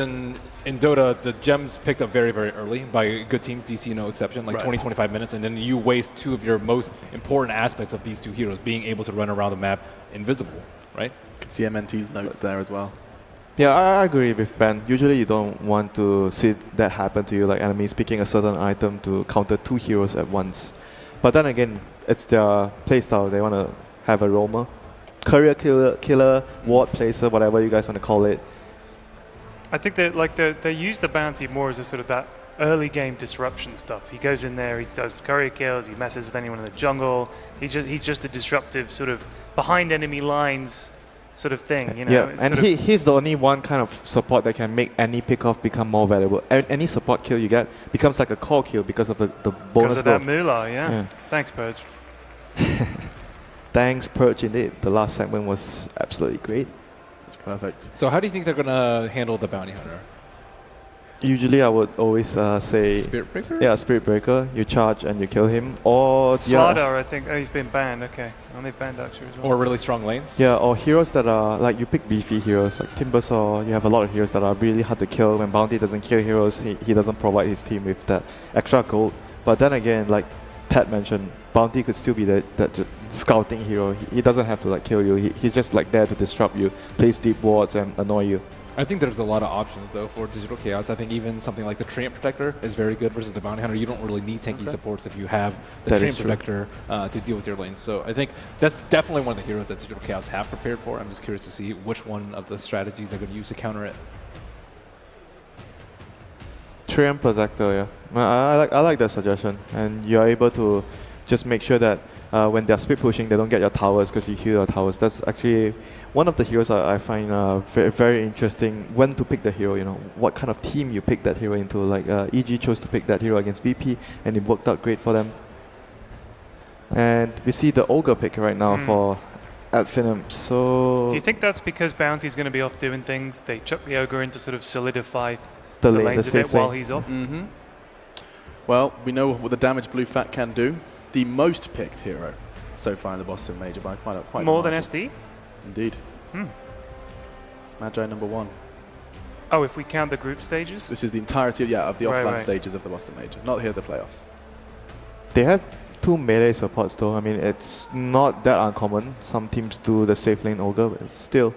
in Dota, the gems picked up very, very early by a good team, DC no exception, like 20, 25 minutes, and then you waste two of your most important aspects of these two heroes, being able to run around the map invisible, right? You can see MNT's notes there as well. Yeah, I agree with Ben. Usually you don't want to see that happen to you, like enemies picking a certain item to counter two heroes at once. But then again, it's their playstyle. They want to have a roamer. Career killer, ward placer, whatever you guys want to call it. I think that they use the bounty more as a sort of that early game disruption stuff. He goes in there, he does courier kills, he messes with anyone in the jungle. He's just a disruptive sort of behind enemy lines sort of thing. You know? Yeah, and he's the only one kind of support that can make any pickoff become more valuable. Any support kill you get becomes like a core kill because of the bonus. Because of that moolah, yeah. Thanks, Purge. Thanks, Purge, indeed. The last segment was absolutely great. It's perfect. So how do you think they're going to handle the bounty hunter? Usually I would always say... Spirit Breaker? Yeah, Spirit Breaker. You charge and you kill him. Or... Slardar, I think. Oh, he's been banned. Okay. Only banned Archer as well. Or really strong lanes? Yeah, or heroes that are... Like, you pick beefy heroes. Like Timbersaw, you have a lot of heroes that are really hard to kill. When Bounty doesn't kill heroes, he doesn't provide his team with that extra gold. But then again, like Ted mentioned, Bounty could still be that scouting hero. He doesn't have to like kill you. He's just like there to disrupt you, place deep wards and annoy you. I think there's a lot of options though for Digital Chaos. I think even something like the Treant Protector is very good versus the Bounty Hunter. You don't really need tanky supports if you have the Treant Protector to deal with your lanes. So I think that's definitely one of the heroes that Digital Chaos have prepared for. I'm just curious to see which one of the strategies they're going to use to counter it. Treant Protector, yeah. I like that suggestion. And you're able to just make sure that when they're split pushing, they don't get your towers because you heal your towers. That's actually one of the heroes I find very, very interesting. When to pick the hero, you know, what kind of team you pick that hero into. Like EG chose to pick that hero against VP, and it worked out great for them. And we see the Ogre pick right now for at Finem. So do you think that's because Bounty's going to be off doing things? They chuck the Ogre in to sort of solidify the lanes a bit while he's off? Well, we know what the damage Blue Fat can do. The most picked hero so far in the Boston Major by quite more than SD? Indeed. Magi #1. Oh, if we count the group stages? This is the entirety of the offline stages of the Boston Major, not here the playoffs. They have two melee supports though. I mean, it's not that uncommon. Some teams do the safe lane Ogre, but it's still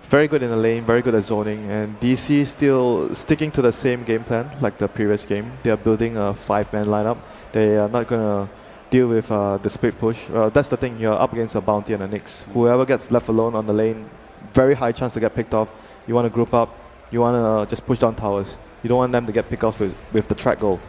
very good in the lane, very good at zoning, and DC still sticking to the same game plan like the previous game. They are building a 5-man lineup. They are not going to deal with the split push. That's the thing, you're up against a Bounty and a Nyx. Whoever gets left alone on the lane, very high chance to get picked off. You want to group up, you want to just push down towers. You don't want them to get picked off with the track goal.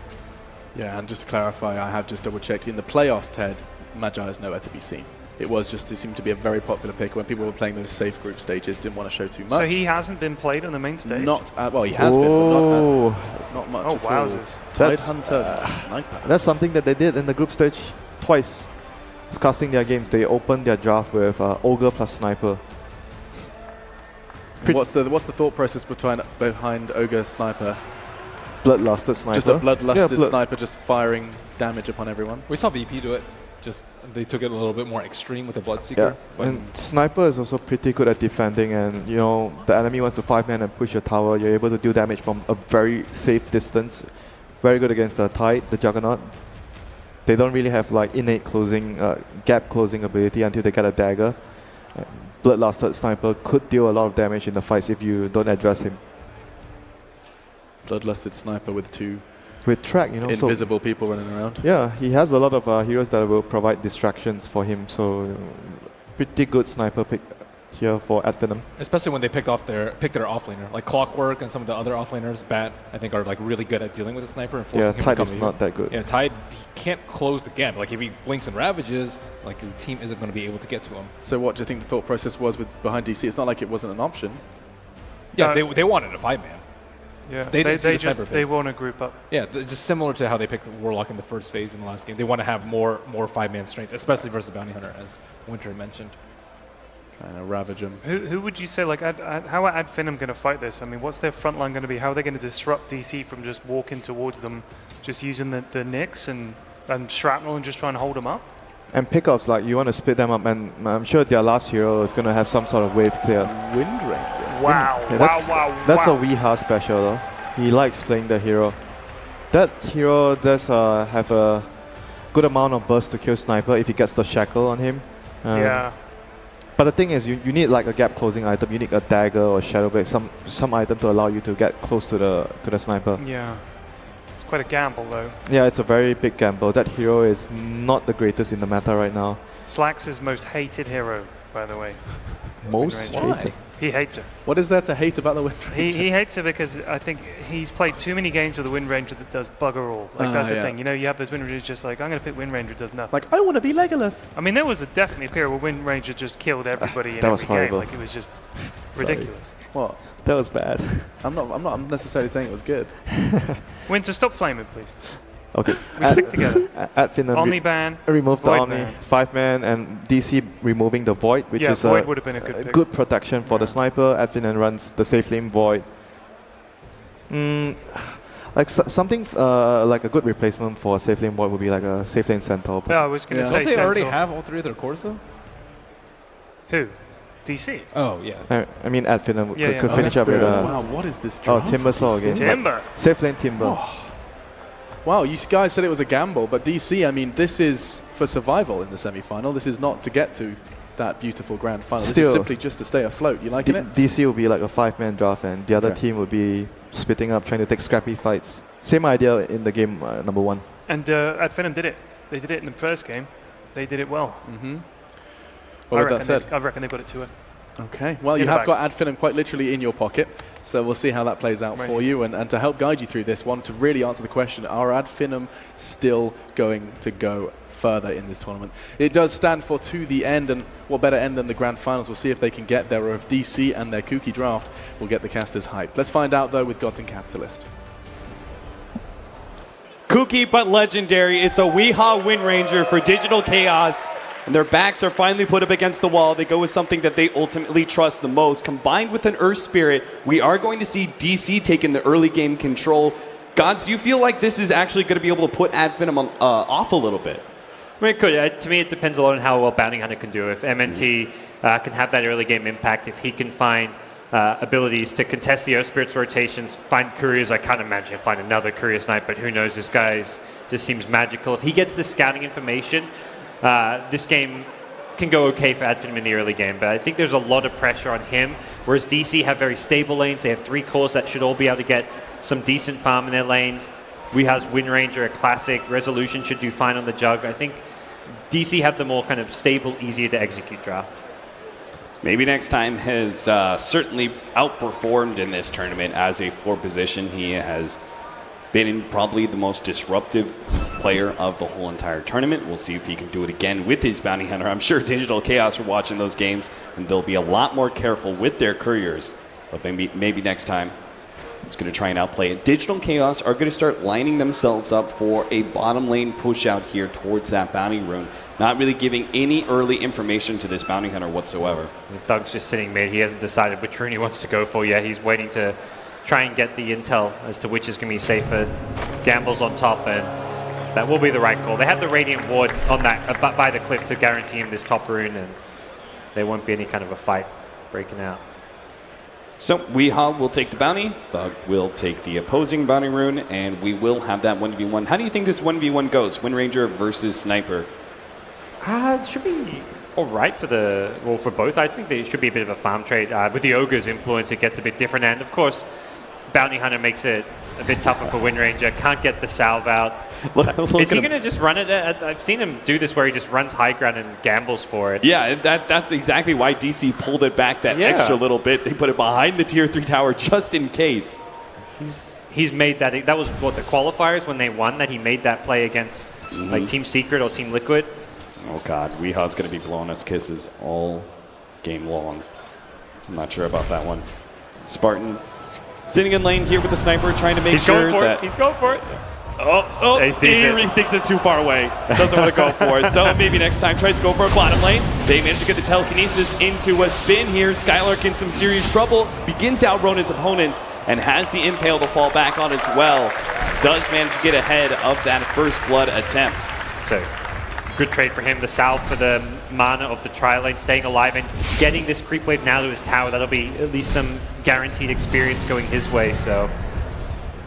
Yeah, and just to clarify, I have just double checked. In the playoffs, Ted, Magi is nowhere to be seen. It seemed to be a very popular pick when people were playing those safe group stages, didn't want to show too much. So he hasn't been played on the main stage? Well, he has been, but not much at all. Tide Hunter, Sniper. That's something that they did in the group stage twice. Casting their games, they opened their draft with Ogre plus Sniper. What's the thought process behind Ogre Sniper? Bloodlusted Sniper. Just a bloodlusted sniper just firing damage upon everyone? We saw VP do it. Just they took it a little bit more extreme with the Bloodseeker. Yeah. And Sniper is also pretty good at defending, and you know the enemy wants to 5-man and push your tower. You're able to deal damage from a very safe distance. Very good against the Tide, the Juggernaut. They don't really have like innate closing, gap closing ability until they get a dagger. Bloodlusted Sniper could deal a lot of damage in the fights if you don't address him. Bloodlusted Sniper with two track, you know, invisible people running around. Yeah, he has a lot of heroes that will provide distractions for him. So pretty good sniper pick here for Venom. Especially when they picked their offlaner, like Clockwork and some of the other offlaners. Bat, I think, are like really good at dealing with the sniper and forcing him Tide to come is not that good. Yeah, Tide can't close the gap. Like if he blinks and ravages, like the team isn't going to be able to get to him. So what do you think the thought process was behind DC? It's not like it wasn't an option. Yeah, they wanted a 5-man. Yeah, they want to group up. Yeah, just similar to how they picked Warlock in the first phase in the last game. They want to have more 5-man strength, especially versus Bounty Hunter, as Winter mentioned. Trying to ravage him. Who would you say, like, how are Finem going to fight this? I mean, what's their front line going to be? How are they going to disrupt DC from just walking towards them, just using the Nyx and Shrapnel and just trying to hold them up? And pickups, like you want to split them up, and I'm sure their last hero is going to have some sort of wave clear. Windranger. Wow. Yeah, Wow. that's a Weeha special though. He likes playing the hero. That hero does have a good amount of burst to kill Sniper if he gets the shackle on him. Yeah. But the thing is, you need like a gap closing item. You need a dagger or shadow blade, some item to allow you to get close to the sniper. Yeah. It's quite a gamble though. Yeah, it's a very big gamble. That hero is not the greatest in the meta right now. Slax's most hated hero, by the way. Most Why? hated. He hates her. What is there to hate about the Wind Ranger? He hates her because I think he's played too many games with the Wind Ranger that does bugger all. Like that's the thing. You know, you have those Wind Rangers just like, I'm going to pick Wind Ranger, does nothing. Like, I want to be Legolas. I mean, there was definitely a period where Wind Ranger just killed everybody in that was every game. horrible. Like it was just Sorry. ridiculous. What? That was bad. I'm not necessarily saying it was good. Winter, stop flaming, please. Okay. We stick together. At Finem, Omni ban. remove the Void Omni, ban. 5-man, and DC removing the Void, which Yeah, is Void would have been a good pick. good protection for the sniper. At Finem runs the safe lane Void. Like something like a good replacement for a safe lane Void would be like a safe lane Centaur. Yeah, I was going to Yeah. say Don't they already Centaur. have all three of their cores though? Who? DC. Oh, yeah. I mean, at Finem Yeah, could yeah. finish up with Wow, what is this oh, draft? Timber for Saw DC? again. Timber. Safe lane Timber. Wow, you guys said it was a gamble, but DC, I mean, this is for survival in the semi-final. This is not to get to that beautiful grand final. This Still, is simply just to stay afloat. You liking it? DC will be like a 5-man draft, and the other Okay. team will be splitting up, trying to take scrappy fights. Same idea in the game number 1. And at Finem did it. They did it in the first game. They did it well. Mm-hmm. Well, with that said, I reckon they got it to her. okay. Well, In you the have bag. got Ad Finem quite literally in your pocket, so we'll see how that plays out Right. for you. And to help guide you through this one, to really answer the question, are Ad Finem still going to go further in this tournament? It does stand for to the end, and what better end than the grand finals? We'll see if they can get there, or if DC and their kooky draft will get the casters hyped. Let's find out, though, with Gods and Capitalist. Kooky but legendary. It's a Weeha Wind Ranger for Digital Chaos. And their backs are finally put up against the wall. They go with something that they ultimately trust the most. Combined with an Earth Spirit, we are going to see DC taking the early game control. Gods, do you feel like this is actually going to be able to put Ad Finem off a little bit? I mean, it could. To me, it depends a lot on how well Bounty Hunter can do. If MNT can have that early game impact, if he can find abilities to contest the Earth Spirit's rotations, find couriers. I can't imagine he'll find another courier snipe, but who knows? This guy just seems magical. If he gets the scouting information, this game can go okay for Ad Finem in the early game, but I think there's a lot of pressure on him, whereas DC have very stable lanes. They have 3 cores that should all be able to get some decent farm in their lanes. We have Wind Ranger, a classic. Resolution should do fine on the jug. I think DC have the more kind of stable, easier to execute draft. Maybe Next Time has certainly outperformed in this tournament as a floor position. He has been probably the most disruptive player of the whole entire tournament. We'll see if he can do it again with his Bounty Hunter. I'm sure Digital Chaos are watching those games, and they'll be a lot more careful with their couriers. But maybe next time he's going to try and outplay it. Digital Chaos are going to start lining themselves up for a bottom lane push out here towards that Bounty rune. Not really giving any early information to this Bounty Hunter whatsoever. Doug's just sitting mid. He hasn't decided which rune he wants to go for yet. He's waiting to try and get the intel as to which is going to be safer. Gambles on top, and that will be the right call. They have the Radiant Ward on that by the cliff to guarantee him this top rune, and there won't be any kind of a fight breaking out. So Weeha will take the bounty, Thug will take the opposing bounty rune, and we will have that 1v1. How do you think this 1v1 goes? Wind Ranger versus Sniper. It should be all right for both. I think there should be a bit of a farm trade. With the Ogre's influence, it gets a bit different. And, of course, Bounty Hunter makes it a bit tougher for Wind Ranger. Can't get the salve out. Is he going to just run it? I've seen him do this where he just runs high ground and gambles for it. Yeah, that's exactly why DC pulled it back that extra little bit. They put it behind the Tier 3 tower just in case. He's made that. That was, what, the qualifiers when they won, that he made that play against like Team Secret or Team Liquid. Oh, God. Weeha's going to be blowing us kisses all game long. I'm not sure about that one. Spartan sitting in lane here with the Sniper, trying to make sure that... He's going for it. Oh, he really thinks it's too far away. Doesn't want to go for it. So maybe next time tries to go for a bottom lane. They manage to get the telekinesis into a spin here. Skylark in some serious trouble. Begins to outrun his opponents and has the impale to fall back on as well. Does manage to get ahead of that first blood attempt. So good trade for him. The salve for the mana of the tri-lane, staying alive and getting this creep wave now to his tower. That'll be at least some guaranteed experience going his way, so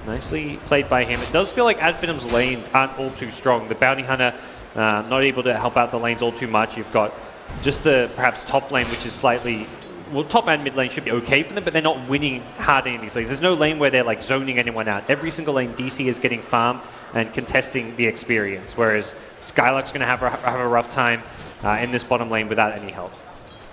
nicely played by him. It does feel like Adfinum's lanes aren't all too strong. The Bounty Hunter not able to help out the lanes all too much. You've got just the perhaps top lane, which is slightly... Well, top and mid lane should be okay for them, but they're not winning hard in these lanes. There's no lane where they're like zoning anyone out. Every single lane, DC is getting farm and contesting the experience, whereas Skylark's going to have a rough time in this bottom lane without any help.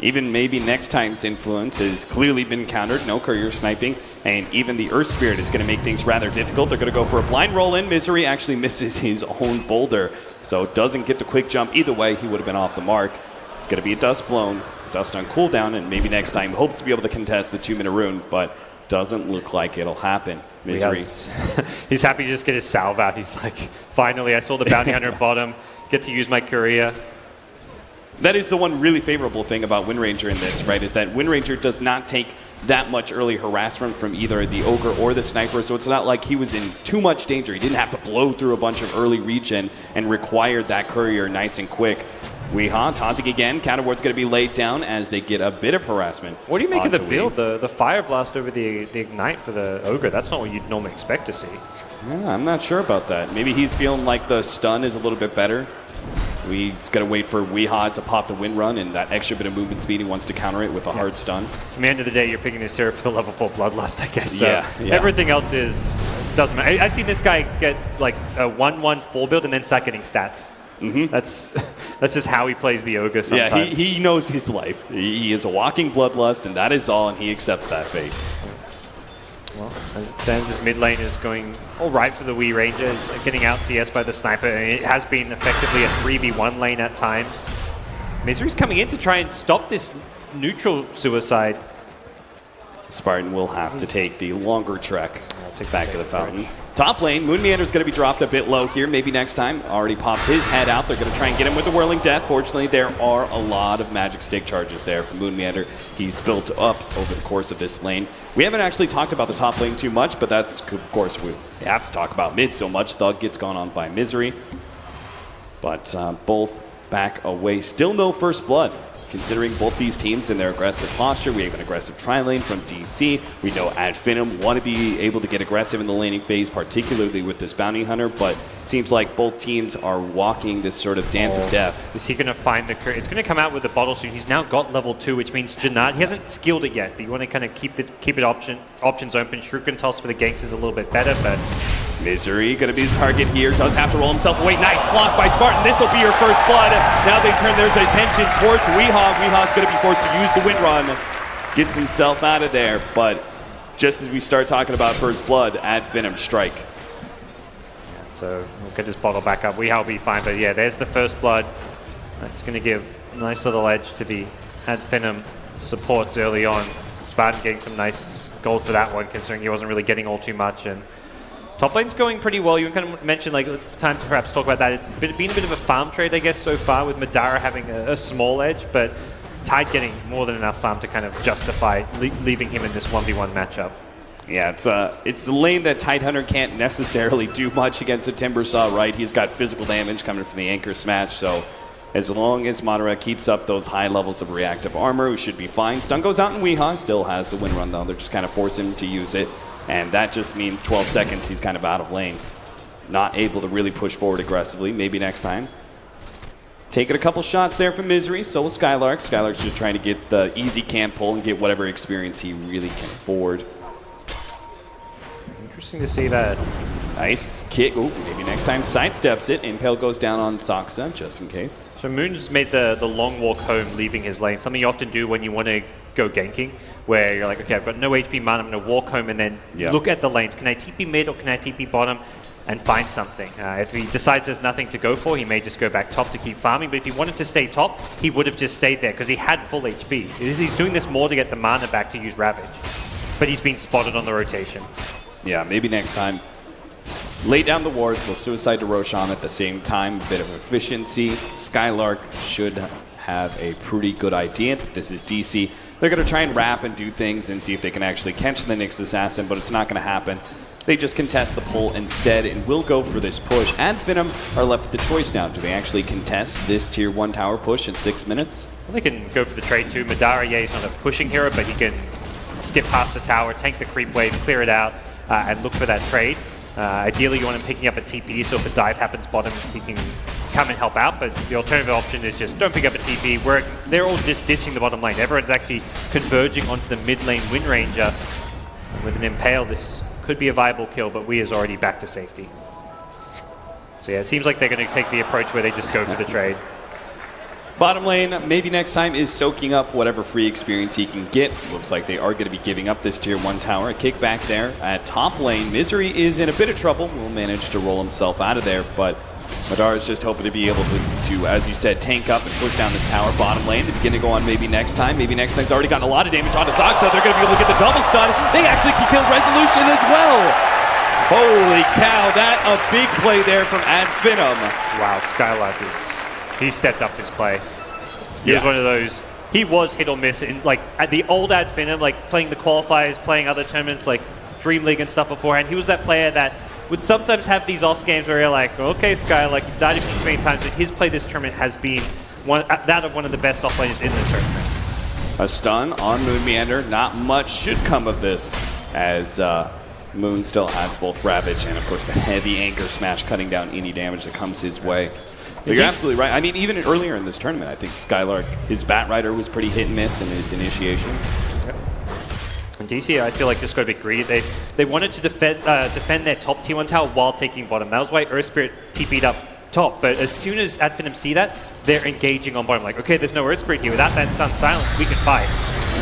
Even maybe next time's influence has clearly been countered. No courier sniping, and even the Earth Spirit is going to make things rather difficult. They're going to go for a blind roll in. Misery actually misses his own boulder, so doesn't get the quick jump. Either way, he would have been off the mark. It's going to be a Dust Blown. Dust on cooldown, and maybe next time hopes to be able to contest the 2-minute rune, but doesn't look like it'll happen. Misery. He's happy to just get his salve out. He's like, finally, I saw the Bounty Hunter bottom, get to use my courier. That is the one really favorable thing about Wind Ranger in this, right, is that Wind Ranger does not take that much early harassment from either the Ogre or the Sniper, so it's not like he was in too much danger. He didn't have to blow through a bunch of early regen and required that courier nice and quick. Weehaw taunting again. Counterward's going to be laid down as they get a bit of harassment. What do you make of the build? The Fire Blast over the Ignite for the Ogre? That's not what you'd normally expect to see. Yeah, I'm not sure about that. Maybe he's feeling like the stun is a little bit better. He's got to wait for Weehaw to pop the Wind Run and that extra bit of movement speed. He wants to counter it with a hard stun. At the end of the day, you're picking this hero for the level 4 Bloodlust, I guess. So yeah. Everything else doesn't matter. I've seen this guy get like a 1-1 full build and then start getting stats. Mm-hmm. That's just how he plays the Ogre sometimes. Yeah, he knows his life. He is a walking bloodlust, and that is all, and he accepts that fate. Well, as it stands, his mid lane is going all right for the Wii Ranger. He's getting out CS by the Sniper, and it has been effectively a 3v1 lane at times. Misery's coming in to try and stop this neutral suicide. Spartan will have to take the longer trek back to the fountain. Top lane, Moon Meander's going to be dropped a bit low here. Maybe next time. Already pops his head out. They're going to try and get him with the Whirling Death. Fortunately, there are a lot of magic stick charges there from Moon Meander. He's built up over the course of this lane. We haven't actually talked about the top lane too much, but that's, of course, we have to talk about mid so much. Thug gets gone on by Misery. But both back away. Still no first blood. Considering both these teams and their aggressive posture, we have an aggressive tri-lane from DC. We know Adfinum want to be able to get aggressive in the laning phase, particularly with this Bounty Hunter, but it seems like both teams are walking this sort of dance of death. Is he going to find the... It's going to come out with the bottle soon. He's now got level 2, which means Janad, he hasn't skilled it yet, but you want to kind of keep it options open. Shuriken toss for the ganks is a little bit better, but... Misery going to be the target here. Does have to roll himself away. Nice block by Spartan. This will be your first blood. Now they turn their attention towards Weehaw. Weehaw's going to be forced to use the Wind Run. Gets himself out of there. But just as we start talking about first blood, Adfinum strike. Yeah, so we'll get this bottle back up. Weehaw will be fine. But yeah, there's the first blood. That's going to give a nice little edge to the Adfinum supports early on. Spartan getting some nice gold for that one, considering he wasn't really getting all too much. And top lane's going pretty well. You kind of mentioned, like, it's time to perhaps talk about that. It's been a bit of a farm trade, I guess, so far, with Madara having a small edge, but Tide getting more than enough farm to kind of justify leaving him in this 1v1 matchup. Yeah, it's a lane that Tidehunter can't necessarily do much against a Timbersaw, right? He's got physical damage coming from the Anchor Smash, so as long as Madara keeps up those high levels of reactive armor, we should be fine. Stun goes out, and Weehaw still has the Wind Run, though. They're just kind of forcing him to use it. And that just means 12 seconds, he's kind of out of lane. Not able to really push forward aggressively. Maybe next time. Taking a couple shots there from Misery. So will Skylark. Skylark's just trying to get the easy camp pull and get whatever experience he really can afford. Interesting to see that. Nice kick. Ooh, maybe next time sidesteps it. Impale goes down on Saksa, just in case. So Moon's made the long walk home, leaving his lane. Something you often do when you want to go ganking, where you're like, okay, I've got no HP mana, I'm going to walk home and then look at the lanes. Can I TP mid or can I TP bottom and find something? If he decides there's nothing to go for, he may just go back top to keep farming. But if he wanted to stay top, he would have just stayed there because he had full HP. He's doing this more to get the mana back to use Ravage. But he's been spotted on the rotation. Yeah, maybe next time. Lay down the wards, will suicide to Roshan at the same time. A bit of efficiency. Skylark should have a pretty good idea that this is DC. They're going to try and wrap and do things and see if they can actually catch the Nyx Assassin, but it's not going to happen. they just contest the pull instead and will go for this push. And Finem are left with the choice now. Do they actually contest this tier 1 tower push in 6 minutes? Well, they can go for the trade too. Madara, yeah, he's not a pushing hero, but he can skip past the tower, tank the creep wave, clear it out, and look for that trade. Ideally, you want him picking up a TP, so if a dive happens bottom, he can come and help out, but the alternative option is just don't pick up a TP. They're all just ditching the bottom lane. Everyone's actually converging onto the mid lane Wind Ranger. And with an Impale, this could be a viable kill, but we is already back to safety. So yeah, it seems like they're going to take the approach where they just go for the trade. Bottom lane, maybe next time, is soaking up whatever free experience he can get. Looks like they are going to be giving up this tier 1 tower. A kick back there at top lane. Misery is in a bit of trouble. Will manage to roll himself out of there, but Madara is just hoping to be able to, as you said, tank up and push down this tower. Bottom lane to begin to go on maybe next time. Maybe next time's already gotten a lot of damage onto Zoxa. They're going to be able to get the double stun. They actually can kill Resolution as well. Holy cow, that a big play there from Finem. Wow, Skylark he stepped up his play. He was one of those, he was hit or miss. Like at the old Finem, like playing the qualifiers, playing other tournaments like Dream League and stuff beforehand, he was that player that would sometimes have these off games where you're like, okay, Sky, like you've died a few many times, but his play this tournament has been that of one of the best off laners in the tournament. A stun on Moon Meander. Not much should come of this, as Moon still has both Ravage and, of course, the heavy Anchor Smash cutting down any damage that comes his way. But you're absolutely right. I mean, even earlier in this tournament, I think Skylark, his Bat Rider was pretty hit and miss in his initiation. And DC, I feel like just got a bit greedy. They wanted to defend their top tier 1 tower while taking bottom. That was why Earth Spirit TP'd up top. But as soon as Finem see that, they're engaging on bottom. Like, okay, there's no Earth Spirit here. Without that stun silence, we can fight.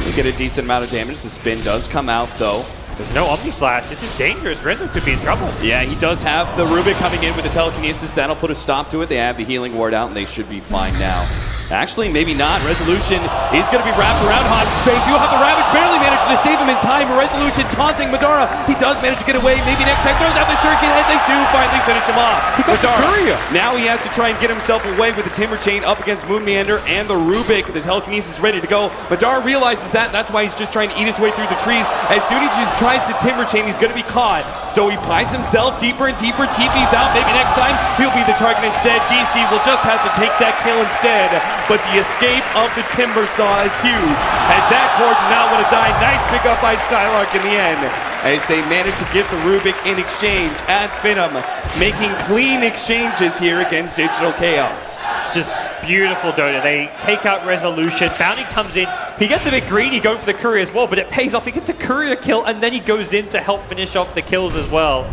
We get a decent amount of damage. The spin does come out, though. There's no Omni Slash. This is dangerous. Rezo could be in trouble. Yeah, he does have the Rubik coming in with the telekinesis. That'll put a stop to it. They have the healing ward out, and they should be fine now. Actually, maybe not. Resolution is going to be wrapped around Hot. They do have the Ravage, barely managed to save him in time. Resolution taunting Madara. He does manage to get away. Maybe next time throws out the Shuriken, and they do finally finish him off. Madara. Now he has to try and get himself away with the Timber Chain up against Moon Meander and the Rubik. The telekinesis ready to go. Madara realizes that. That's why he's just trying to eat his way through the trees. As soon as he just tries to Timber Chain, he's going to be caught. So he hides himself deeper and deeper. TP's out. Maybe next time he'll be the target instead. DC will just have to take that kill instead. But the escape of the Timber Saw is huge, as that core does not want to die. Nice pick up by Skylark in the end, as they manage to get the Rubik in exchange. Finem making clean exchanges here against Digital Chaos. Just beautiful Dota. They take out Resolution. Bounty comes in. He gets a bit greedy going for the Courier as well, but it pays off. He gets a Courier kill, and then he goes in to help finish off the kills as well.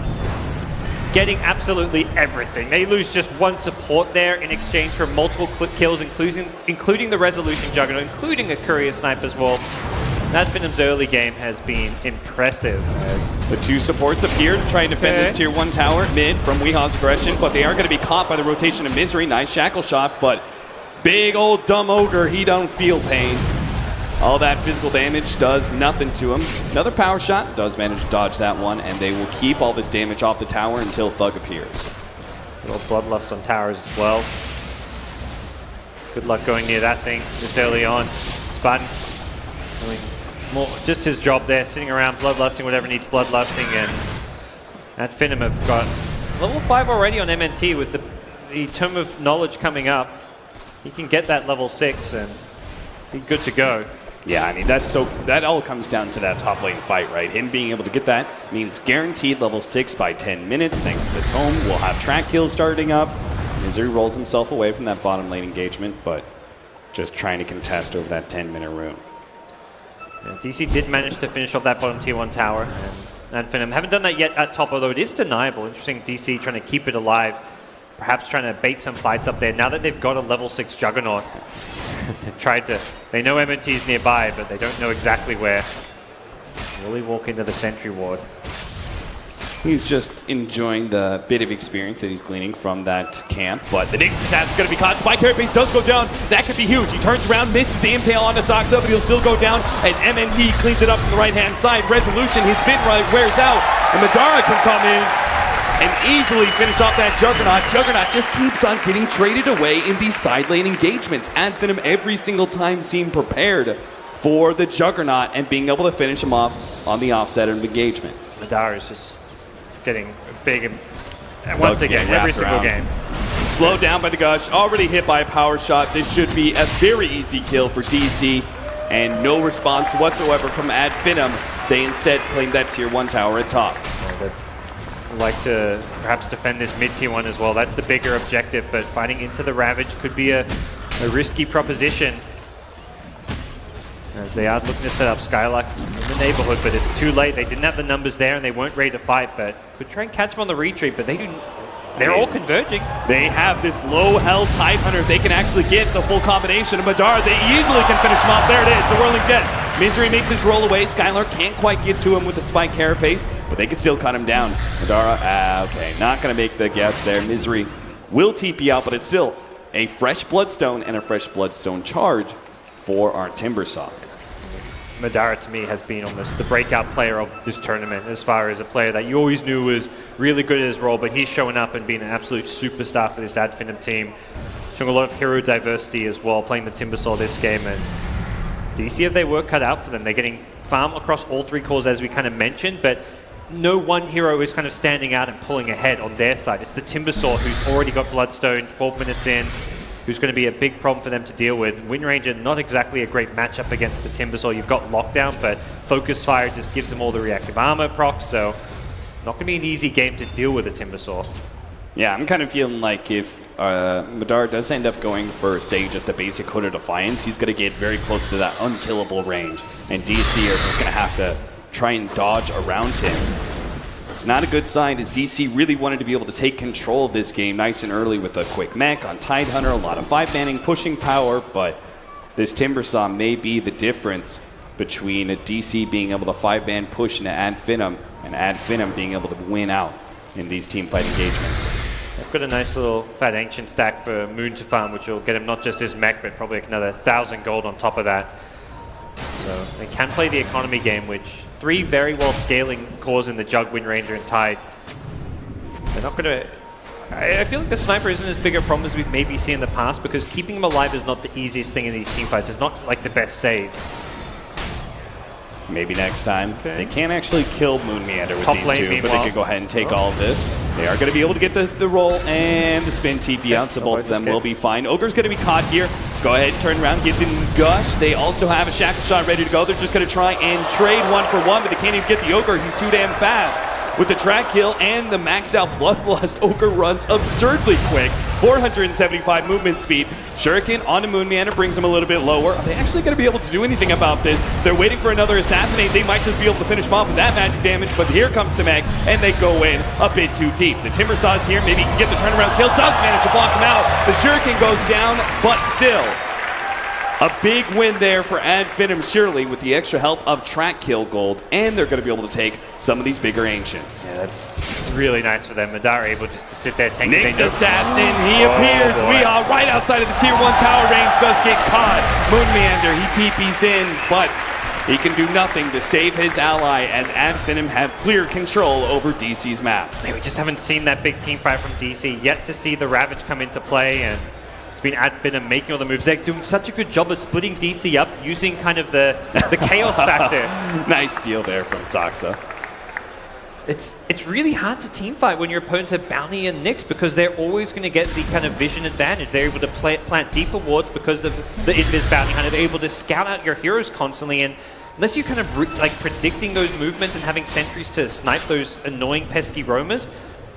Getting absolutely everything. They lose just one support there in exchange for multiple kills, including the Resolution Juggernaut, including a Courier Snipe as well. That Finem's early game has been impressive. As the two supports appear to try and defend this tier 1 tower mid from Weeha's aggression, but they are going to be caught by the rotation of Misery. Nice shackle shot, but big old dumb Ogre, he don't feel pain. All that physical damage does nothing to him. Another power shot does manage to dodge that one, and they will keep all this damage off the tower until Thug appears. A little Bloodlust on towers as well. Good luck going near that thing this early on. Spartan doing more, just his job there, sitting around bloodlusting whatever needs bloodlusting, and Finem have got level 5 already on MNT with the Tome of Knowledge coming up. He can get that level 6 and be good to go. Yeah, I mean, that all comes down to that top lane fight, right? Him being able to get that means guaranteed level 6 by 10 minutes. Thanks to the Tome, we'll have track kills starting up. Misery rolls himself away from that bottom lane engagement, but just trying to contest over that 10-minute rune. Yeah, DC did manage to finish off that bottom tier 1 tower, and Finem haven't done that yet at top, although it is deniable. Interesting, DC trying to keep it alive, perhaps trying to bait some fights up there. Now that they've got a level 6 Juggernaut, they know MNT is nearby, but they don't know exactly where. Will he walk into the sentry ward? He's just enjoying the bit of experience that he's gleaning from that camp, but the next attack is going to be caught. Spike Carapace does go down. That could be huge. He turns around, misses the impale onto Soxa, but he'll still go down as MNT cleans it up from the right-hand side. Resolution, his spin right wears out, and Madara can come in and easily finish off that Juggernaut. Juggernaut just keeps on getting traded away in these side lane engagements. Finem every single time seemed prepared for the Juggernaut and being able to finish him off on the offset of engagement. Madara is just getting big and once again, every single game. Slowed down by the Gush, already hit by a power shot. This should be a very easy kill for DC, and no response whatsoever from Ad Finem. They instead claim that tier 1 tower at top. I'd like to perhaps defend this mid-tier 1 as well. That's the bigger objective, but fighting into the Ravage could be a risky proposition, as they are looking to set up Skylark in the neighborhood, but it's too late. They didn't have the numbers there, and they weren't ready to fight, but could try and catch them on the retreat, but they're all converging. They have this low-held Tidehunter. They can actually get the full combination of Madara. They easily can finish him off. There it is, the Whirling Death. Misery makes his roll away. Skylark can't quite get to him with the Spike Carapace, but they can still cut him down. Madara, okay, not going to make the guess there. Misery will TP out, but it's still a fresh Bloodstone and a fresh Bloodstone charge for our Timbersaw. Madara, to me, has been almost the breakout player of this tournament as far as a player that you always knew was really good at his role, but he's showing up and being an absolute superstar for this Ad Finem team. Showing a lot of hero diversity as well, playing the Timbersaw this game, and DC have their work cut out for them. They're getting farm across all 3 cores, as we kind of mentioned, but no one hero is kind of standing out and pulling ahead on their side. It's the Timbersaw, who's already got Bloodstone 12 minutes in, who's going to be a big problem for them to deal with. Wind Ranger, not exactly a great matchup against the Timbersaw. You've got Lockdown, but Focus Fire just gives them all the reactive armor procs, so not going to be an easy game to deal with a Timbersaw. Yeah, I'm kind of feeling like if Madara does end up going for, say, just a basic Hood of Defiance, he's going to get very close to that unkillable range, and DC are just going to have to try and dodge around him. It's not a good sign, as DC really wanted to be able to take control of this game nice and early with a quick mech on Tidehunter, a lot of 5-manning, pushing power, but this Timbersaw may be the difference between a DC being able to 5-man push into Ad Finem and Ad Finem being able to win out in these teamfight engagements. They've got a nice little Fat Ancient stack for Moon to farm, which will get him not just his mech, but probably another 1,000 gold on top of that. So they can play the economy game, which 3 very well scaling cores in the Jug, Wind Ranger, and Tide. They're not going to... I feel like the Sniper isn't as big a problem as we've maybe seen in the past, because keeping him alive is not the easiest thing in these teamfights. It's not like the best saves. Maybe next time. Okay. They can't actually kill Moon Meander with Top these lane, 2, but they meanwhile. can go ahead and take all of this. They are going to be able to get the roll and the spin TP out, so both of them will be fine. Ogre's going to be caught here. Go ahead, turn around, give them Gush. They also have a Shackle Shot ready to go. They're just going to try and trade 1-for-1, but they can't even get the Ogre. He's too damn fast. With the track kill and the maxed out Bloodlust, Ogre runs absurdly quick. 475 movement speed. Shuriken onto Moon Meander brings him a little bit lower. Are they actually going to be able to do anything about this? They're waiting for another Assassinate. They might just be able to finish him off with that magic damage, but here comes the Meg, and they go in a bit too deep. The Timbersaw's here. Maybe he can get the turnaround kill. Does manage to block him out. The Shuriken goes down, but still a big win there for Ad Finem, surely, with the extra help of track kill gold, and they're going to be able to take some of these bigger Ancients. Yeah, that's really nice for them. Madara able just to sit there, tank Nyx things. Assassin, he appears. We are right outside of the tier 1 tower range, does get caught. Moon Meander, he TP's in, but he can do nothing to save his ally, as Ad Finem have clear control over DC's map. Man, we just haven't seen that big team fight from DC. Yet to see the Ravage come into play, and it's been Ad Finem making all the moves. They're doing such a good job of splitting DC up, using kind of the chaos factor. Nice steal there from Saksa. It's really hard to team fight when your opponents have Bounty and Nyx, because they're always going to get the kind of vision advantage. They're able to plant deeper wards because of the Invis Bounty Hunter. They're able to scout out your heroes constantly, and unless you're kind of like predicting those movements and having sentries to snipe those annoying pesky roamers,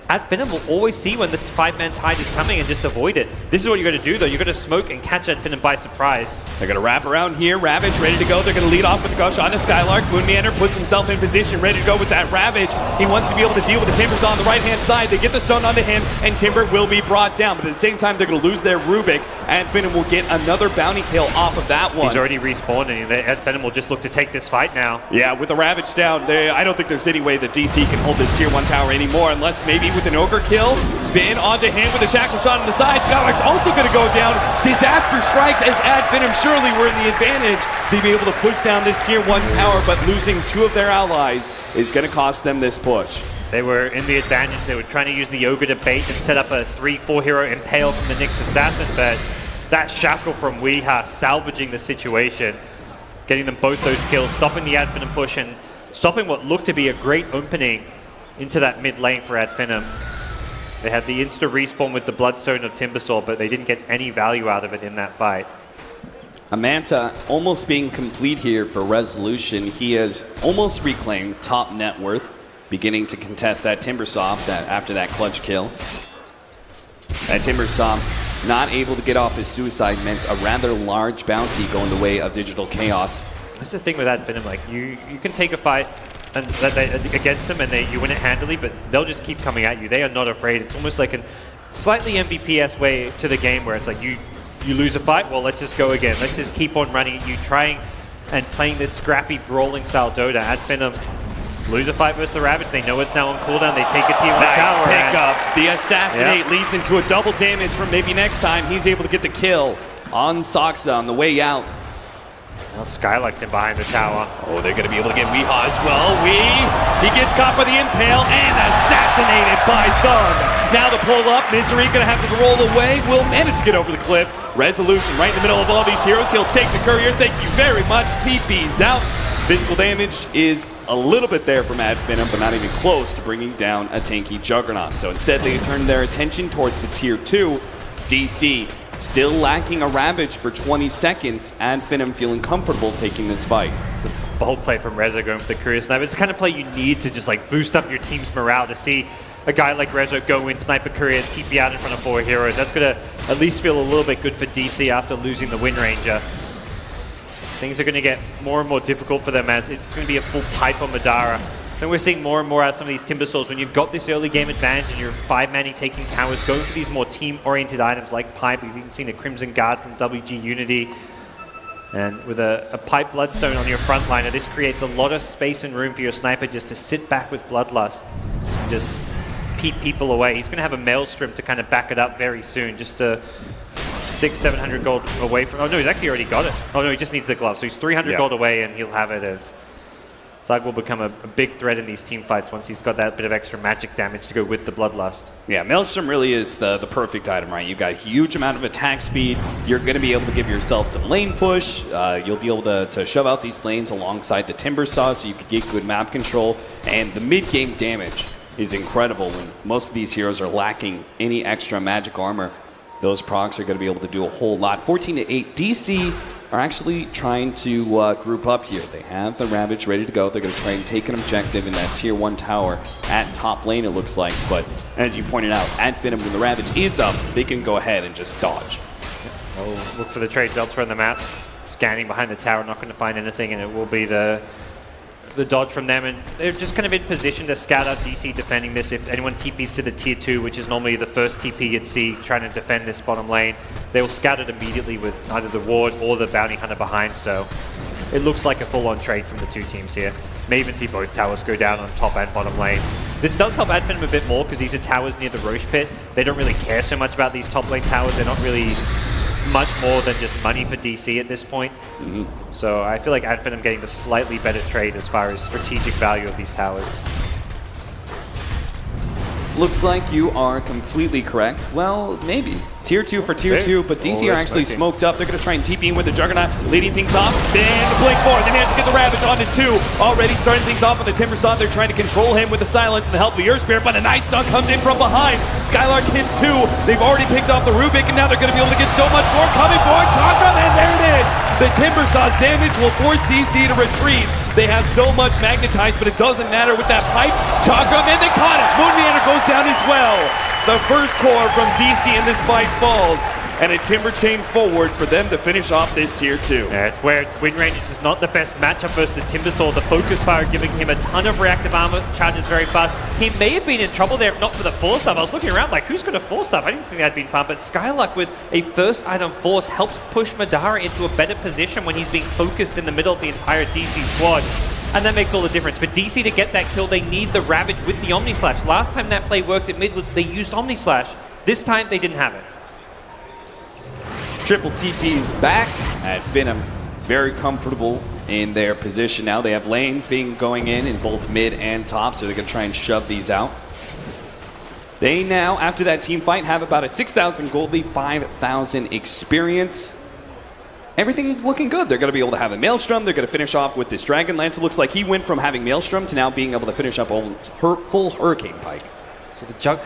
Ad Finem will always see when the 5-man tide is coming and just avoid it. This is what you got to do, though. You got to smoke and catch Ad Finem by surprise. They're going to wrap around here. Ravage ready to go. They're going to lead off with the Gush onto Skylark. Moon Meander puts himself in position, ready to go with that Ravage. He wants to be able to deal with the Timbers on the right-hand side. They get the stone onto him, and Timber will be brought down. But at the same time, they're going to lose their Rubik. Ad Finem will get another bounty kill off of that one. He's already respawned, and Ad Finem will just look to take this fight now. Yeah, with the Ravage down, I don't think there's any way that DC can hold this tier 1 tower anymore, unless maybe with an Ogre kill. Spin onto him with a Shackle Shot on the side. Skylark's also going to go down. Disaster strikes as Ad Finem surely were in the advantage to be able to push down this tier 1 tower, but losing 2 of their allies is going to cost them this push. They were in the advantage. They were trying to use the Ogre to bait and set up a 3-4 hero impale from the Nyx Assassin, but that Shackle from Weeha salvaging the situation, getting them both those kills, stopping the Ad Finem push and stopping what looked to be a great opening into that mid lane for Finem. They had the insta respawn with the Bloodstone of Timbersaw, but they didn't get any value out of it in that fight. A Manta almost being complete here for Resolution. He has almost reclaimed top net worth, beginning to contest that Timbersaw after that clutch kill. That Timbersaw not able to get off his suicide meant a rather large bounty going the way of Digital Chaos. That's the thing with Finem, like you can take a fight and against them and you win it handily, but they'll just keep coming at you. They are not afraid. It's almost like a slightly MVP-esque way to the game where it's like you lose a fight, well, let's just go again. Let's just keep on running at you, trying and playing this scrappy, brawling style Dota. Finem lose a fight versus the Ravage. They know it's now on cooldown. They take a team on the tower. Nice pick up. The Assassinate leads into a double damage from maybe next time. He's able to get the kill on Soxa on the way out. Well, Skylark's in behind the tower. Oh, they're going to be able to get Weehaw as well. He gets caught by the impale and assassinated by Thug. Now the pull up. Misery going to have to roll away. Will manage to get over the cliff. Resolution right in the middle of all these heroes. He'll take the courier. Thank you very much. TP's out. Physical damage is a little bit there from Finem, but not even close to bringing down a tanky Juggernaut. So instead, they turn their attention towards the Tier 2. DC still lacking a Ravage for 20 seconds. Finem feeling comfortable taking this fight. It's a bold play from Reza going for the Courier Sniper. It's the kind of play you need to just like boost up your team's morale to see a guy like Reza go in, sniper Courier, TP out in front of 4 heroes. That's going to at least feel a little bit good for DC after losing the Wind Ranger. Things are going to get more and more difficult for them as it's going to be a full pipe on Madara. So we're seeing more and more out of some of these Timbersaws when you've got this early game advantage and you're 5-manning taking towers, going for these more team-oriented items like Pipe. We've even seen a Crimson Guard from WG Unity. And with a Pipe Bloodstone on your front liner, this creates a lot of space and room for your sniper just to sit back with Bloodlust and just peep people away. He's going to have a Maelstrom to kind of back it up very soon, just to 600-700 gold away from... Oh, no, he's actually already got it. Oh, no, he just needs the glove. So he's 300 gold away, and he'll have it as... Thug will become a big threat in these team fights once he's got that bit of extra magic damage to go with the Bloodlust. Yeah, Maelstrom really is the perfect item, right? You've got a huge amount of attack speed. You're going to be able to give yourself some lane push. You'll be able to shove out these lanes alongside the Timbersaw so you can get good map control. And the mid-game damage is incredible when most of these heroes are lacking any extra magic armor. Those procs are going to be able to do a whole lot. 14-8. DC are actually trying to group up here. They have the Ravage ready to go. They're going to try and take an objective in that Tier 1 tower at top lane, it looks like. But as you pointed out, Finem, when the Ravage is up, they can go ahead and just dodge. Oh, look for the trades elsewhere on the map. Scanning behind the tower, not going to find anything, and it will be the dodge from them, and they're just kind of in position to scout out DC defending this. If anyone TPs to the Tier 2, which is normally the first TP you'd see trying to defend this bottom lane, they will scout it immediately with either the Ward or the Bounty Hunter behind, so it looks like a full-on trade from the two teams here. May even see both towers go down on top and bottom lane. This does help Finem a bit more because these are towers near the Roche Pit. They don't really care so much about these top lane towers. They're not really much more than just money for DC at this point. So I feel like Finem getting the slightly better trade as far as strategic value of these towers. Looks like you are completely correct. Well, maybe. Tier 2 for Tier 2, but DC are actually smoked up. They're going to try and TP in with the Juggernaut, leading things off. Then the Blink 4. They manage to get the Ravage onto 2. Already starting things off on the Timbersaw. They're trying to control him with the Silence and the help of the Earth Spirit, but a nice stun comes in from behind. Skylark hits 2. They've already picked off the Rubik, and now they're going to be able to get so much more coming for Chakra, and there it is. The Timbersaw's damage will force DC to retreat. They have so much magnetized, but it doesn't matter with that pipe. Chakram, and they caught it. Moon Meander goes down as well. The first core from DC in this fight falls, and a Timber Chain forward for them to finish off this Tier 2. Yeah, it's where Wind Rangers is not the best matchup versus the Timbersaw. The Focus Fire giving him a ton of reactive armor, charges very fast. He may have been in trouble there if not for the Force Stuff. I was looking around like, who's going to Force Stuff? I didn't think that'd been fun, but Skylark with a first item Force helps push Madara into a better position when he's being focused in the middle of the entire DC squad. And that makes all the difference. For DC to get that kill, they need the Ravage with the Omni Slash. Last time that play worked at mid was they used Omni Slash. This time they didn't have it. Triple TP's back at Finem. Very comfortable in their position now. They have lanes going in both mid and top, so they're going to try and shove these out. They now, after that team fight, have about a 6,000 gold lead, 5,000 experience. everything's looking good. They're going to be able to have a Maelstrom. They're going to finish off with this Dragon Lance. It looks like he went from having Maelstrom to now being able to finish up a full Hurricane Pike. So the Jug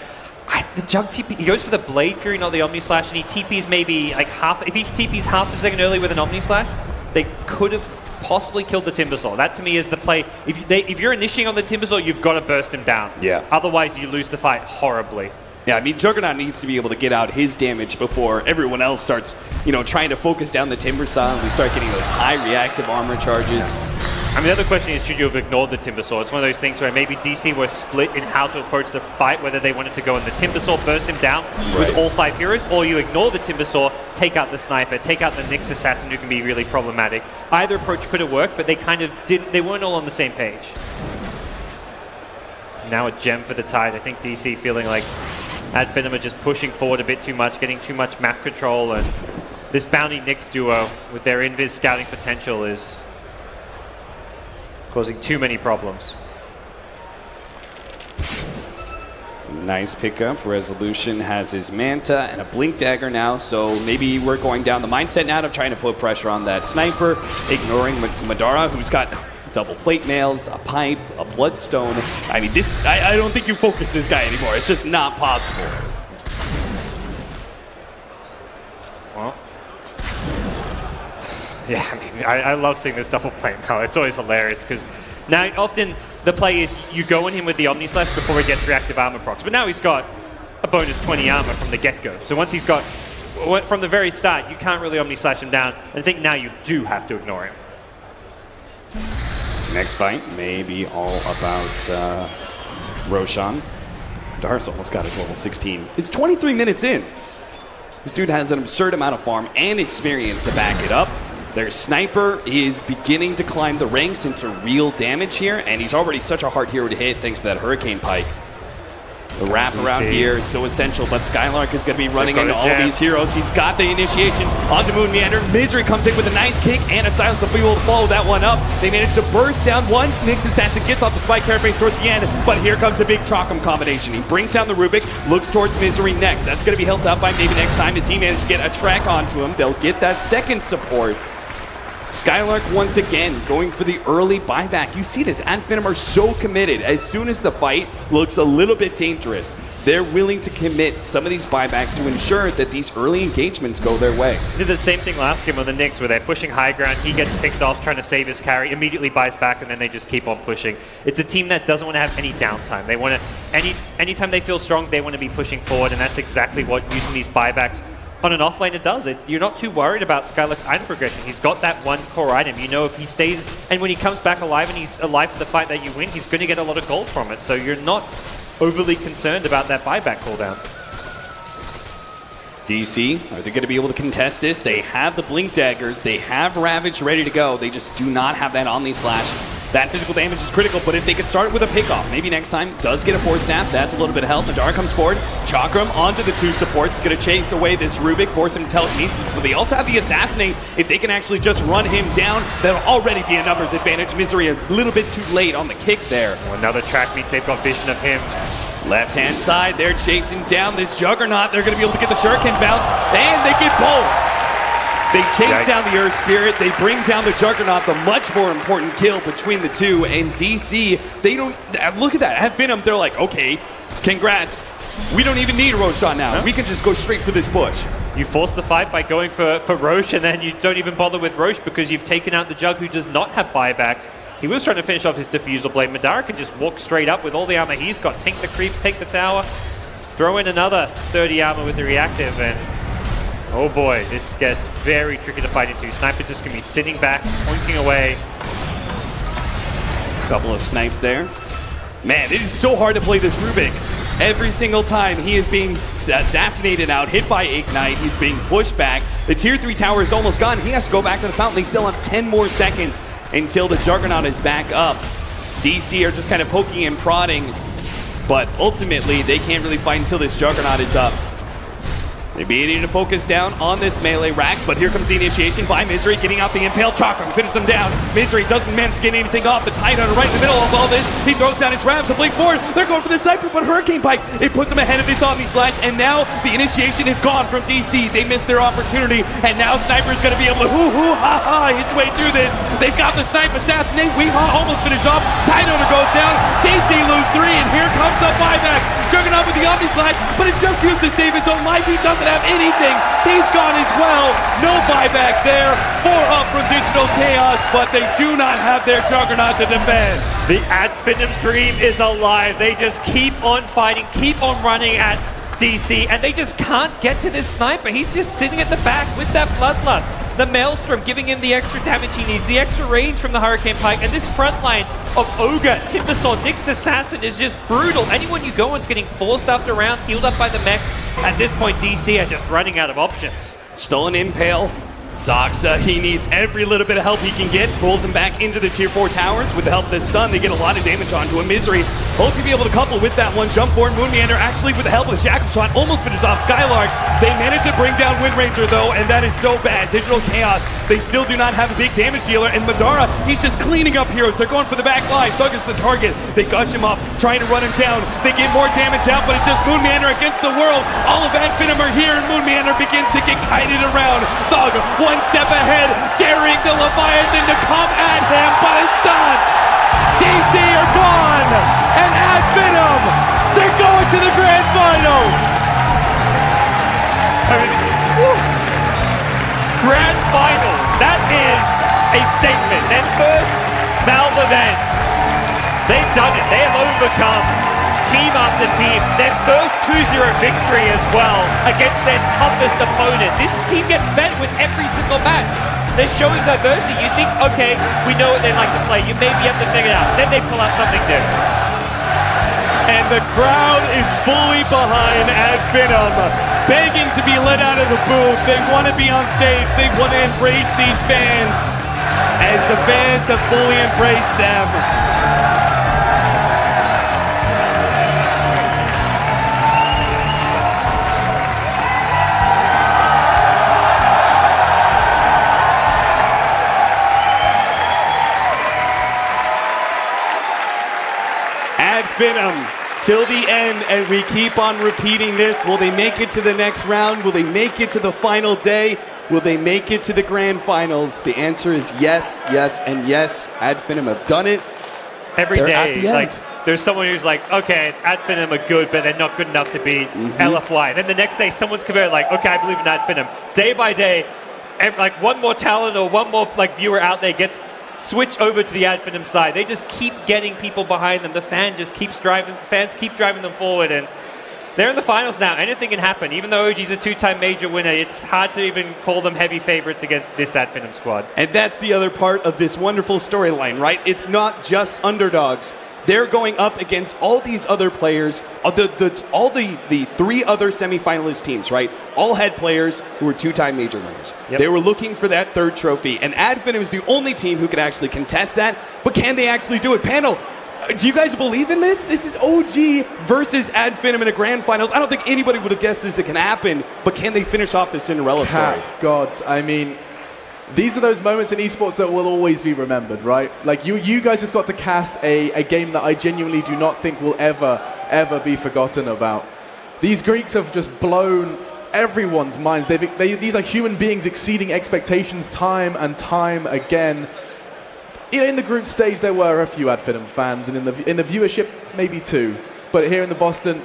TP, he goes for the Blade Fury, not the Omni Slash, and he TPs maybe like half. If he TPs half a second early with an Omni Slash, they could have possibly killed the Timbersaw. That to me is the play. If you're initiating on the Timbersaw, you've got to burst him down. Yeah. Otherwise, you lose the fight horribly. Yeah, I mean, Juggernaut needs to be able to get out his damage before everyone else starts, trying to focus down the Timbersaw and we start getting those high reactive armor charges. I mean, the other question is, should you have ignored the Timbersaw? It's one of those things where maybe DC were split in how to approach the fight, whether they wanted to go in the Timbersaw, burst him down with all 5 heroes, or you ignore the Timbersaw, take out the Sniper, take out the Nyx Assassin, who can be really problematic. Either approach could have worked, but they kind of didn't. They weren't all on the same page. Now a gem for the Tide. I think DC feeling like Ad Finem are just pushing forward a bit too much, getting too much map control, and this Bounty Nyx duo with their invis scouting potential is causing too many problems. Nice pickup. Resolution has his Manta and a Blink Dagger now, so maybe we're going down the mindset now of trying to put pressure on that Sniper, ignoring Madara, who's got double plate nails, a pipe, a bloodstone. I mean, I don't think you focus this guy anymore. It's just not possible. Well, yeah, I mean, I love seeing this double plate now. It's always hilarious because now often the play is you go on him with the Omni Slash before he gets reactive armor procs, but now he's got a bonus 20 armor from the get-go. So once he's got, from the very start, you can't really Omni Slash him down, and I think now you do have to ignore him. Next fight may be all about Roshan. Darce almost got his level 16. It's 23 minutes in. This dude has an absurd amount of farm and experience to back it up. Their Sniper is beginning to climb the ranks into real damage here, and he's already such a hard hero to hit thanks to that Hurricane Pike. The wrap around here is so essential, but Skylark is going to be running into all these heroes. He's got the initiation onto Moon Meander. Misery comes in with a nice kick and a silence to be able to follow that one up. They manage to burst down one. Nyx Assassin gets off the spike carapace towards the end, but here comes a big Chocum combination. He brings down the Rubik, looks towards Misery next. That's going to be helped out by maybe next time as he managed to get a track onto him. They'll get that second support. Skylark once again going for the early buyback. You see this, Ad Finem are so committed. As soon as the fight looks a little bit dangerous, they're willing to commit some of these buybacks to ensure that these early engagements go their way. They did the same thing last game on the Nyx where they're pushing high ground, he gets picked off trying to save his carry, immediately buys back, and then they just keep on pushing. It's a team that doesn't want to have any downtime. They want to, anytime they feel strong, they want to be pushing forward, and that's exactly what using these buybacks on an offlaner does. You're not too worried about Skylark's item progression. He's got that one core item. You know if he stays, and when he comes back alive and he's alive for the fight that you win, he's going to get a lot of gold from it. So you're not overly concerned about that buyback cooldown. DC, are they going to be able to contest this? They have the Blink Daggers. They have Ravage ready to go. They just do not have that Omni Slash. That physical damage is critical, but if they could start with a pickoff, maybe next time does get a force staff, that's a little bit of help. Madara comes forward, Chakram onto the 2 supports, going to chase away this Rubik, force him to telekinesis, but they also have the Assassinate. If they can actually just run him down, that'll already be a numbers advantage. Misery a little bit too late on the kick there. Well, another track means they've got vision of him. Left-hand side, they're chasing down this Juggernaut. They're going to be able to get the Shuriken bounce, and they get both. They chase down the Earth Spirit. They bring down the Juggernaut, the much more important kill between the two. And DC, they don't look at that. At Finem, they're like, okay, congrats. We don't even need Roshan now. We can just go straight for this push. You force the fight by going for Roche, and then you don't even bother with Roche because you've taken out the Jug who does not have buyback. He was trying to finish off his Diffusal Blade. Madara can just walk straight up with all the armor he's got. Tank the creeps, take the tower, throw in another 30 armor with the reactive, and oh boy, this gets very tricky to fight into. Sniper's just going to be sitting back, pointing away. Couple of snipes there. Man, it is so hard to play this Rubik. Every single time he is being assassinated out, hit by Ignite, he's being pushed back. The tier 3 tower is almost gone. He has to go back to the fountain. They still have 10 more seconds until the Juggernaut is back up. DC are just kind of poking and prodding, but ultimately they can't really fight until this Juggernaut is up. Maybe needing to focus down on this melee Rax, but here comes the initiation by Misery, getting out the Impale Chakra, finish him down. Misery doesn't manage to get anything off. The Tidehunter right in the middle of all this. He throws down his Rams to blink forward. They're going for the Sniper, but Hurricane Pike, it puts him ahead of this Omni Slash, and now the initiation is gone from DC. They missed their opportunity, and now Sniper's going to be able to hoo-hoo-ha-ha his way through this. They've got the Snipe Assassinate. Weehaw almost finished off. Tidehunter goes down. DC lose 3, and here comes the buyback. Juggernaut with the Omni Slash, but it's just used to save his own life. He doesn't have anything. He's gone as well. No buyback there. 4 up from Digital Chaos, but they do not have their Juggernaut to defend. The Ad Finem dream is alive. They just keep on fighting, keep on running at DC, and they just can't get to this Sniper. He's just sitting at the back with that Bloodlust. The Maelstrom giving him the extra damage he needs, the extra range from the Hurricane Pike, and this front line of Ogre, Timbersaw, Nyx Assassin is just brutal. Anyone you go on's getting forced after round, healed up by the mech. At this point, DC are just running out of options. Stolen Impale. Zoxa, he needs every little bit of help he can get, rolls him back into the tier 4 towers. With the help of this stun, they get a lot of damage onto him. Misery, hope to be able to couple with that one jump forward. Moon Meander, actually with the help of the Shackle Shot, almost finishes off Skylark. They managed to bring down Wind Ranger though, and that is so bad. Digital Chaos, they still do not have a big damage dealer, and Madara, he's just cleaning up heroes. They're going for the back line. Thug is the target. They gush him up, trying to run him down. They get more damage out, but it's just Moon Meander against the world. All of Ad Finem are here, and Moon Meander begins to get kited around. Thug, one step ahead, daring the Leviathan to come at him, but it's done! DC are gone! And Ad Finem, they're going to the Grand Finals! Grand Finals, that is a statement. Their first Valve event. They've done it. They have overcome team after team. Their first 2-0 victory as well against their toughest opponent. This team gets better with every single match. They're showing diversity. You think, okay, we know what they like to play. You maybe have to figure it out. Then they pull out something new. And the crowd is fully behind Ad Finem, begging to be let out of the booth. They want to be on stage. They want to embrace these fans, as the fans have fully embraced them. Ad Finem till the end, and we keep on repeating this. Will they make it to the next round? Will they make it to the final day? Will they make it to the grand finals? The answer is yes, yes, and yes. Ad Finem have done it. Every They're day, at the end. like there's someone who's like, okay, Ad Finem are good, but they're not good enough to beat LFY. And then the next day, someone's converted, like, okay, I believe in Ad Finem. Day by day, like one more talent or one more like viewer out there gets switch over to the Ad Finem side. They just keep getting people behind them. The fans keep driving them forward, and they're in the finals now. Anything can happen. Even though OG's a 2-time major winner, it's hard to even call them heavy favorites against this Ad Finem squad. And that's the other part of this wonderful storyline, right? It's not just underdogs. They're going up against all these other players, all the 3 other semifinalist teams, right? All had players who were 2-time major winners. Yep. They were looking for that 3rd trophy, and Ad Finem is the only team who could actually contest that. But can they actually do it? Panel, do you guys believe in this? This is OG versus Ad Finem in a grand finals. I don't think anybody would have guessed this can happen, but can they finish off the Cinderella story? Gods, I mean, these are those moments in esports that will always be remembered, right? Like, you guys just got to cast a game that I genuinely do not think will ever be forgotten about. These Greeks have just blown everyone's minds. These are human beings exceeding expectations time and time again. In the group stage, there were a few Ad Finem fans, and in the viewership, maybe 2. But here in the Boston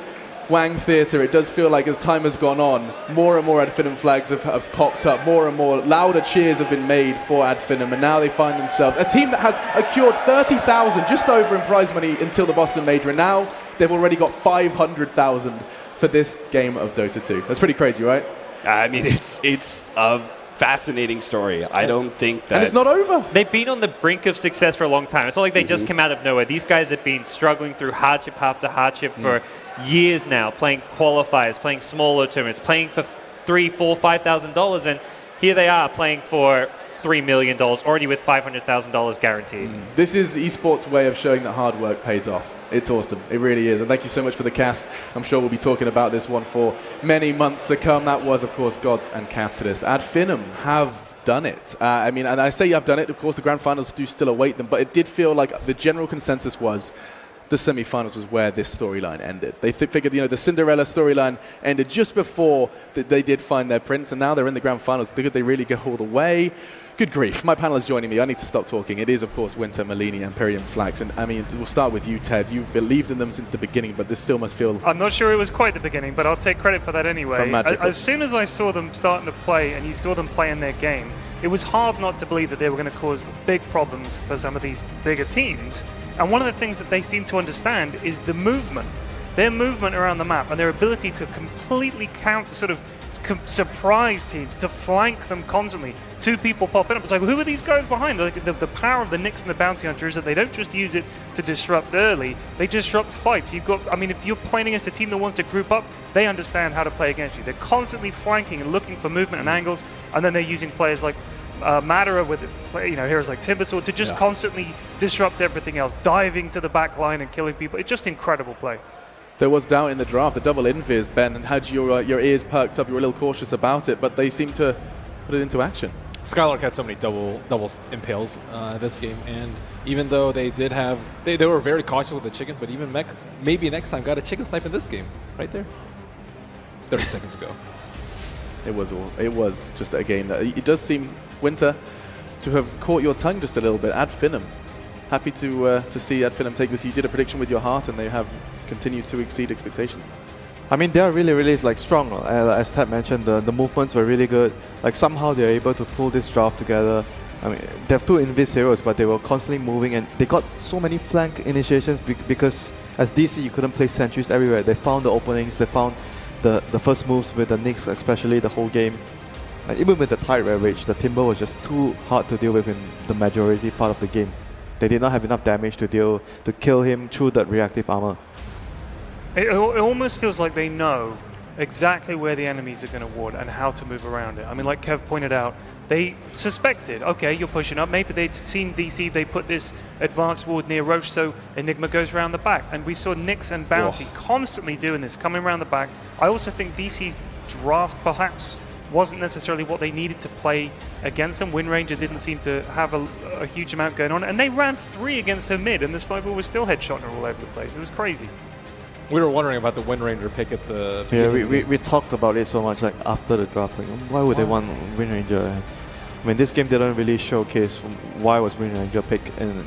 Wang Theatre, it does feel like as time has gone on, more and more Ad Finem flags have popped up, more and more louder cheers have been made for Ad Finem, and now they find themselves a team that has accrued 30,000 just over in prize money until the Boston Major, and now they've already got 500,000 for this game of Dota 2. That's pretty crazy, right? I mean, it's a fascinating story. I don't think that... And it's not over. They've been on the brink of success for a long time. It's not like they just came out of nowhere. These guys have been struggling through hardship after hardship for years now, playing qualifiers, playing smaller tournaments, playing for $3,000, $4,000, $5,000, and here they are playing for $3 million, already with $500,000 guaranteed. This is esports' way of showing that hard work pays off. It's awesome. It really is. And thank you so much for the cast. I'm sure we'll be talking about this one for many months to come. That was, of course, Gods and Capitalist. Ad Finem have done it. I mean, and I say you have done it. Of course, the grand finals do still await them. But it did feel like the general consensus was the semi-finals was where this storyline ended. They figured, the Cinderella storyline ended just before they did find their prince, and now they're in the grand finals. Could they really go all the way? Good grief. My panel is joining me. I need to stop talking. It is, of course, Winter, Malini, Imperium, Flax. And, I mean, we'll start with you, Ted. You've believed in them since the beginning, but this still must feel... I'm not sure it was quite the beginning, but I'll take credit for that anyway. From Magic. As soon as I saw them starting to play, and you saw them playing their game, it was hard not to believe that they were going to cause big problems for some of these bigger teams. And one of the things that they seem to understand is the movement. Their movement around the map and their ability to completely surprise teams, to flank them constantly. Two people popping up. It's like, who are these guys behind? The power of the Nyx and the Bounty Hunter is that they don't just use it to disrupt early, they disrupt fights. If you're playing against a team that wants to group up, they understand how to play against you. They're constantly flanking and looking for movement and angles, and then they're using players like Madara with heroes like Timbersword to just constantly disrupt everything else, diving to the back line and killing people. It's just incredible play. There was doubt in the draft, the double invis, Ben, and had your ears perked up, you were a little cautious about it, but they seemed to put it into action. Skylark had so many double impales this game, and even though they did have, they were very cautious with the chicken, but even Mech maybe next time got a chicken snipe in this game, right there, 30 seconds ago. It was just a game that it does seem, Winter, to have caught your tongue just a little bit. Ad Finem, happy to see Ad Finem take this. You did a prediction with your heart, and they have continued to exceed expectation. I mean, they are really strong. As Ted mentioned, the movements were really good. Like somehow they're able to pull this draft together. I mean, they have two invis heroes, but they were constantly moving, and they got so many flank initiations because as DC you couldn't place sentries everywhere. They found the openings, they found the first moves with the Nyx, especially the whole game. And even with the Tide Red Rage, the Timber was just too hard to deal with in the majority part of the game. They did not have enough damage to kill him through that reactive armor. It almost feels like they know exactly where the enemies are going to ward and how to move around it. I mean, like Kev pointed out, they suspected, okay, you're pushing up. Maybe they'd seen DC, they put this advanced ward near Roche, so Enigma goes around the back. And we saw Nyx and Bounty constantly doing this, coming around the back. I also think DC's draft perhaps wasn't necessarily what they needed to play against them. Wind Ranger didn't seem to have a huge amount going on. And they ran 3 against her mid, and the sniper was still headshotting her all over the place. It was crazy. We were wondering about the Wind Ranger pick at the... Yeah, we talked about it so much, like after the draft. Like, why would they want Wind Ranger? I mean, this game didn't really showcase why was Wind Ranger picked in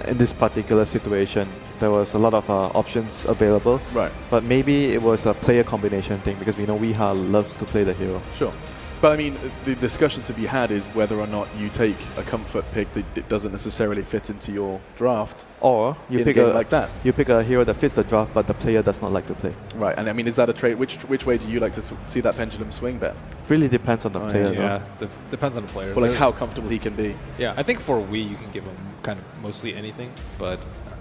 this particular situation. There was a lot of options available. Right. But maybe it was a player combination thing because we know Weeha loves to play the hero. Sure. But I mean, the discussion to be had is whether or not you take a comfort pick that doesn't necessarily fit into your draft. Or you pick like that. You pick a hero that fits the draft, but the player does not like to play. Right. And I mean, is that a trade? Which way do you like to see that pendulum swing, Ben? Really depends on the player. Yeah, depends on the player. Well, like how comfortable he can be. Yeah, I think for Wii you can give him kind of mostly anything, but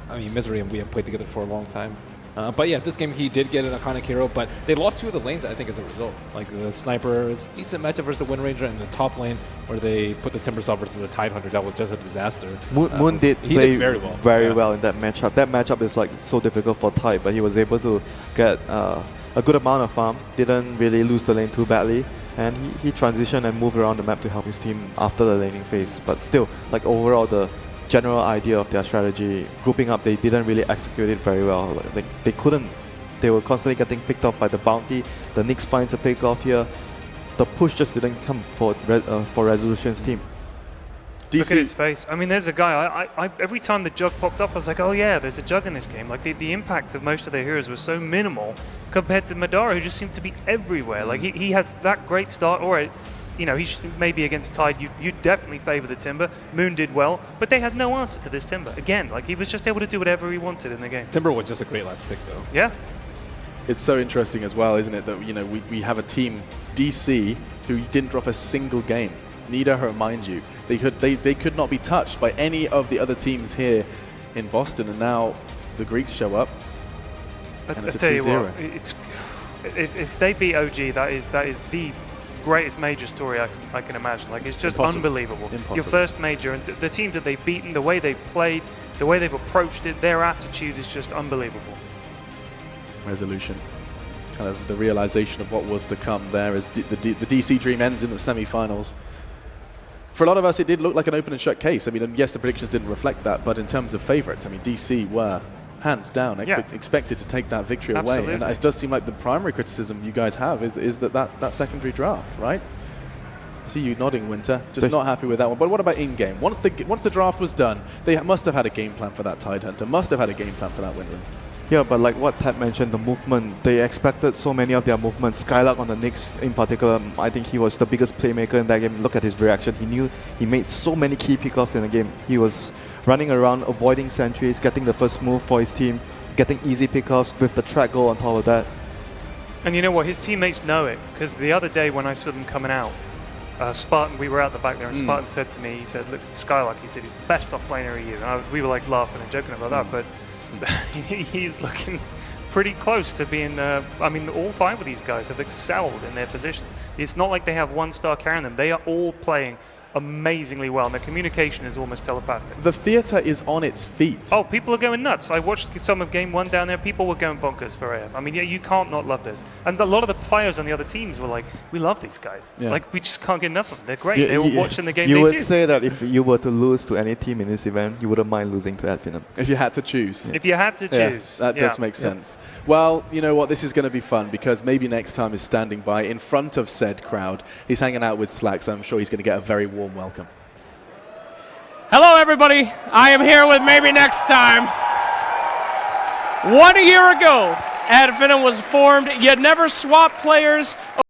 I mean, Misery and Wii have played together for a long time. But yeah, this game he did get an iconic hero, but they lost 2 of the lanes, I think, as a result. Like the Sniper is a decent matchup versus the Wind Ranger, and the top lane where they put the Timbersaw versus the Tide Hunter, that was just a disaster. Moon did play very well in that matchup. That matchup is like so difficult for Tide, but he was able to get a good amount of farm, didn't really lose the lane too badly, and he transitioned and moved around the map to help his team after the laning phase. But still, like overall, the general idea of their strategy, grouping up, they didn't really execute it very well. Like they were constantly getting picked off by the Bounty. The Nyx finds a pick off here. The push just didn't come for Resolution's team. Look at his face. I mean, there's a guy, I every time the jug popped up, I was like, oh yeah, there's a jug in this game. Like the impact of most of their heroes was so minimal compared to Madara, who just seemed to be everywhere. Like he had that great start, or maybe against Tide, you definitely favor the Timber. Moon did well, but they had no answer to this Timber. Again, like he was just able to do whatever he wanted in the game. Timber was just a great last pick, though. Yeah. It's so interesting as well, isn't it, that we have a team, DC, who didn't drop a single game. Neither her, mind you. They could not be touched by any of the other teams here in Boston, and now the Greeks show up. I tell you what, if they beat OG, that is the greatest major story I can imagine. Like, it's just Impossible. unbelievable. Impossible. Your first major, and the team that they've beaten, the way they've played, the way they've approached it, their attitude is just unbelievable. Resolution. Kind of the realization of what was to come there as the DC dream ends in the semi-finals. For a lot of us, it did look like an open and shut case. I mean, and yes, the predictions didn't reflect that, but in terms of favorites, I mean, DC were hands down expected to take that victory away. And it does seem like the primary criticism you guys have is that secondary draft, right? I see you nodding, Winter. Just not happy with that one. But what about in-game? Once the draft was done, they must have had a game plan for that Tidehunter, must have had a game plan for that Windrun. Yeah, but like what Ted mentioned, the movement, they expected so many of their movements. Skylark on the Knicks in particular, I think he was the biggest playmaker in that game. Look at his reaction. He knew he made so many key pickoffs in the game. He was running around, avoiding sentries, getting the first move for his team, getting easy pickoffs with the track goal on top of that. And you know what? His teammates know it, because the other day when I saw them coming out, Spartan, we were out the back there, and Spartan said to me, he said, look, Skylark, he said, he's the best off-laner of you. And we were like laughing and joking about that, but he's looking pretty close to being, I mean, all 5 of these guys have excelled in their position. It's not like they have one star carrying them. They are all playing amazingly well, and the communication is almost telepathic. The theater is on its feet. Oh, people are going nuts. I watched some of Game 1 down there. People were going bonkers for AF. I mean, yeah, you can't not love this. And a lot of the players on the other teams were like, we love these guys. Yeah. Like, we just can't get enough of them. They're great. They were watching the game You they would do. say that if you were to lose to any team in this event, you wouldn't mind losing to Finem. If you had to choose. If you had to choose. That does make sense. Well, you know what? This is going to be fun, because maybe next time is standing by in front of said crowd. He's hanging out with Slack, so I'm sure he's going to get a very warm welcome. Hello, everybody. I am here with Maybe Next Time. 1 year ago, Finem was formed. You never swap players